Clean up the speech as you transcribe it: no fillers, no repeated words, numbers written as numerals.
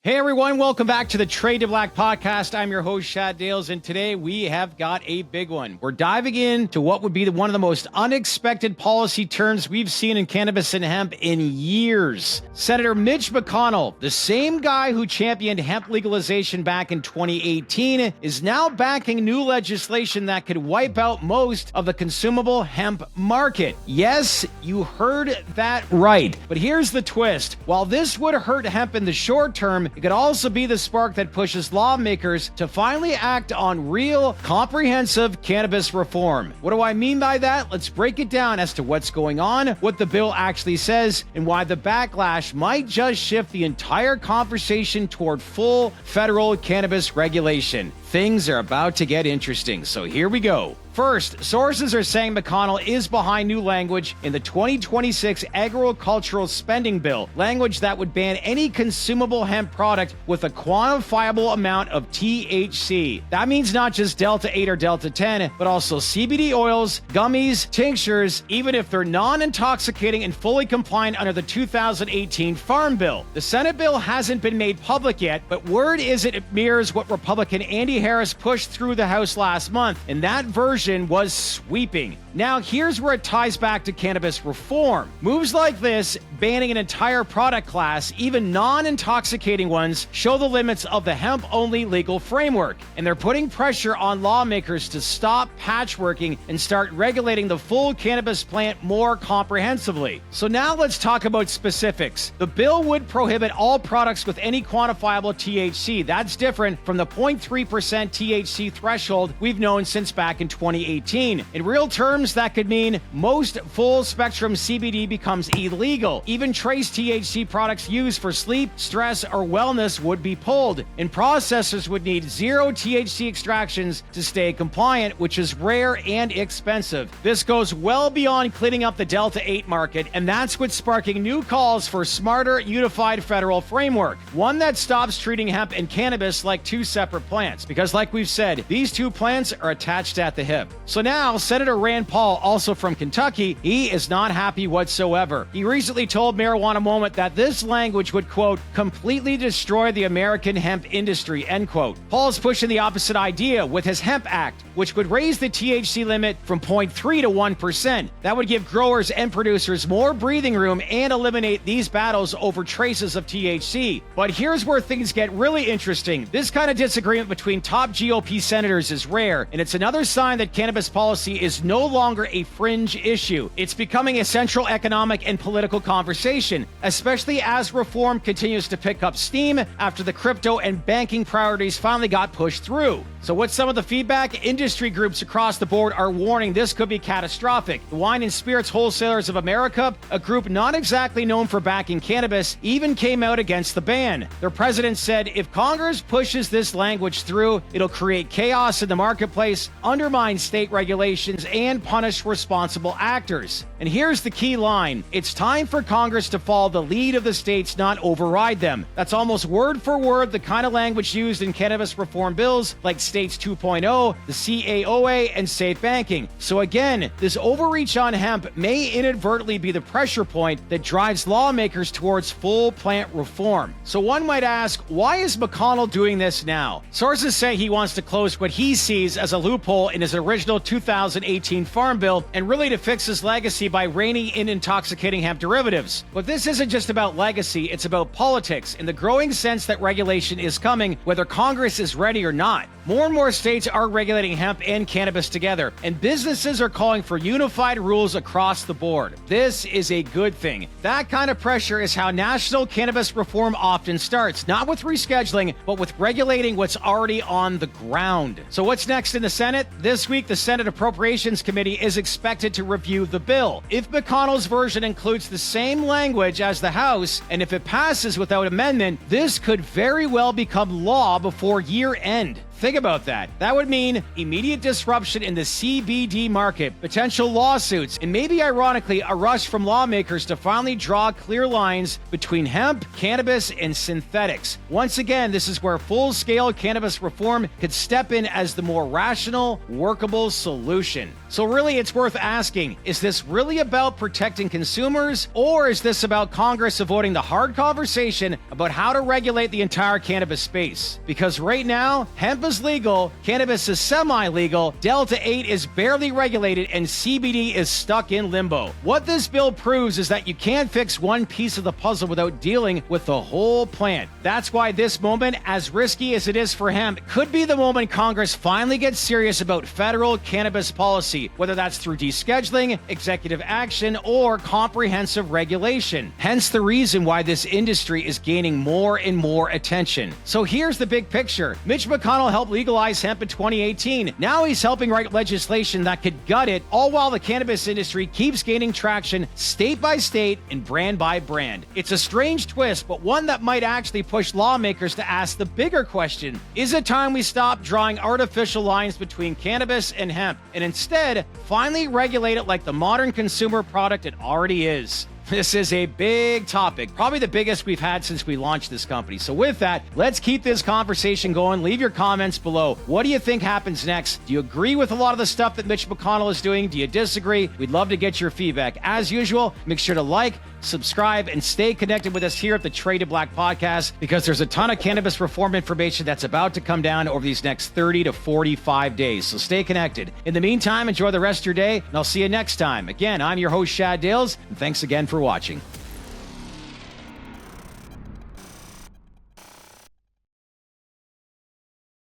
Hey everyone, welcome back to the Trade to Black podcast. I'm your host, Shad Dales, and today we have got a big one. We're diving into what would be one of the most unexpected policy turns we've seen in cannabis and hemp in years. Senator Mitch McConnell, the same guy who championed hemp legalization back in 2018, is now backing new legislation that could wipe out most of the consumable hemp market. Yes, you heard that right. But here's the twist. While this would hurt hemp in the short term, it could also be the spark that pushes lawmakers to finally act on real, comprehensive cannabis reform. What do I mean by that? Let's break it down as to what's going on, what the bill actually says, and why the backlash might just shift the entire conversation toward full federal cannabis regulation. Things are about to get interesting, so here we go. First, sources are saying McConnell is behind new language in the 2026 agricultural spending bill, language that would ban any consumable hemp product with a quantifiable amount of THC. That means not just Delta 8 or Delta 10, but also CBD oils, gummies, tinctures, even if they're non-intoxicating and fully compliant under the 2018 Farm Bill. The Senate bill hasn't been made public yet, but word is it mirrors what Republican Andy Harris pushed through the House last month, and that version was sweeping. Now, here's where it ties back to cannabis reform. Moves like this, banning an entire product class, even non-intoxicating ones, show the limits of the hemp-only legal framework, and they're putting pressure on lawmakers to stop patchworking and start regulating the full cannabis plant more comprehensively. So now let's talk about specifics. The bill would prohibit all products with any quantifiable THC. That's different from the 0.3% THC threshold we've known since back in 2018. In real terms, that could mean most full-spectrum CBD becomes illegal. Even trace THC products used for sleep, stress, or wellness would be pulled, and processors would need zero THC extractions to stay compliant, which is rare and expensive. This goes well beyond cleaning up the Delta 8 market, and that's what's sparking new calls for a smarter, unified federal framework. One that stops treating hemp and cannabis like two separate plants, because like we've said, these two plants are attached at the hip. So now, Senator Rand Paul, also from Kentucky, he is not happy whatsoever. He recently told Marijuana Moment that this language would, quote, completely destroy the American hemp industry, end quote. Paul's pushing the opposite idea with his Hemp Act, which would raise the THC limit from 0.3 to 1%. That would give growers and producers more breathing room and eliminate these battles over traces of THC. But here's where things get really interesting. This kind of disagreement between top GOP senators is rare, and it's another sign that cannabis policy is no longer a fringe issue. It's becoming a central economic and political conversation, especially as reform continues to pick up steam after the crypto and banking priorities finally got pushed through. So what's some of the feedback? Industry groups across the board are warning this could be catastrophic. The Wine and Spirits Wholesalers of America, a group not exactly known for backing cannabis, even came out against the ban. Their president said if Congress pushes this language through, it'll create chaos in the marketplace, undermine state regulations, and punish responsible actors. And here's the key line. It's time for Congress to follow the lead of the states, not override them. That's almost word for word the kind of language used in cannabis reform bills like States 2.0, the CAOA, and safe banking. So again, this overreach on hemp may inadvertently be the pressure point that drives lawmakers towards full plant reform. So one might ask, why is McConnell doing this now? Sources say he wants to close what he sees as a loophole in his original 2018 Farm Bill and really to fix his legacy by reining in intoxicating hemp derivatives. But this isn't just about legacy, it's about politics in the growing sense that regulation is coming, whether Congress is ready or not. More and more states are regulating hemp and cannabis together, and businesses are calling for unified rules across the board. This is a good thing. That kind of pressure is how national cannabis reform often starts, not with rescheduling, but with regulating what's already on the ground. So what's next in the Senate? This week, the Senate Appropriations Committee is expected to review the bill. If McConnell's version includes the same language as the House, and if it passes without amendment, this could very well become law before year end. Think about that. That would mean immediate disruption in the CBD market, potential lawsuits, and maybe ironically, a rush from lawmakers to finally draw clear lines between hemp, cannabis, and synthetics. Once again, this is where full-scale cannabis reform could step in as the more rational, workable solution. So really, it's worth asking, is this really about protecting consumers, or is this about Congress avoiding the hard conversation about how to regulate the entire cannabis space? Because right now, hemp is legal, cannabis is semi-legal, Delta 8 is barely regulated, and CBD is stuck in limbo. What this bill proves is that you can't fix one piece of the puzzle without dealing with the whole plant. That's why this moment, as risky as it is for hemp, could be the moment Congress finally gets serious about federal cannabis policy, whether that's through descheduling, executive action, or comprehensive regulation. Hence the reason why this industry is gaining more and more attention. So here's the big picture. Mitch McConnell helped legalize hemp in 2018. Now he's helping write legislation that could gut it, all while the cannabis industry keeps gaining traction state by state and brand by brand. It's a strange twist, but one that might actually push lawmakers to ask the bigger question: is it time we stop drawing artificial lines between cannabis and hemp, and instead finally regulate it like the modern consumer product it already is? This is a big topic, probably the biggest we've had since we launched this company. So with that, let's keep this conversation going. Leave your comments below. What do you think happens next? Do you agree with a lot of the stuff that Mitch McConnell is doing? Do you disagree? We'd love to get your feedback. As usual, make sure to like, subscribe, and stay connected with us here at the Trade to Black podcast, because there's a ton of cannabis reform information that's about to come down over these next 30 to 45 days. So stay connected. In the meantime, enjoy the rest of your day, and I'll see you next time. Again, I'm your host, Shad Dales, and thanks again for watching.